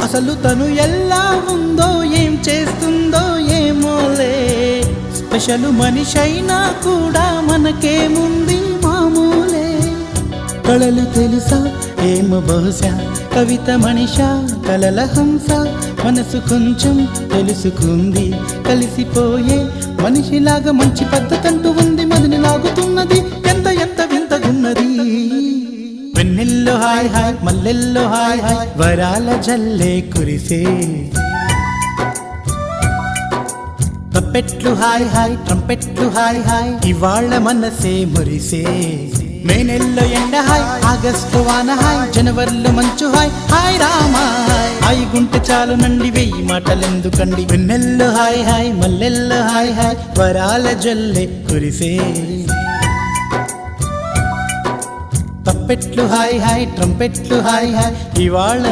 అసలు తను ఎలా ఉందో ఏం చేస్తుందో ఏమోలే, స్పెషల్ మనిషైనా కూడా మనకేముంది మామూలే. కళలు తెలుసా ఏమో బహుశా, కవిత మనిషా కలల హంస, మనసు కొంచెం తెలుసుకుంది కలిసిపోయే మనిషిలాగా, మంచి పద్ధతంటూ ఉంది మదిని లాగుతున్నది, ఎంత ఎంత వింతగున్నది. వెన్నెల్లో హాయ్ హాయ్ మల్లెల్లో హాయ్ హాయ్, వరాల జల్లే కురిసే. తప్పెట్లు హాయ్ హాయ్ ట్రంపెట్లు హాయ్ హాయ్, ఇవాళ్ళ మనసే మురిసే. మే నెలలో ఎండ హాయ్, ఆగస్టు వాన హాయ్, జనవరిలో మంచు హాయ్, హాయ్ రామా హాయ్ గుంటె చాలు నండి వెయ్యి మాటలెందుకండి. వెన్నెల్లో హాయ్ హాయ్ మల్లెల్లో హాయ్ హాయ్, వరాల జల్లే కురిసే. తప్పెట్లు హాయ్ హాయ్ ట్రంపెట్లు హాయ్ హాయ్, ఇవాళ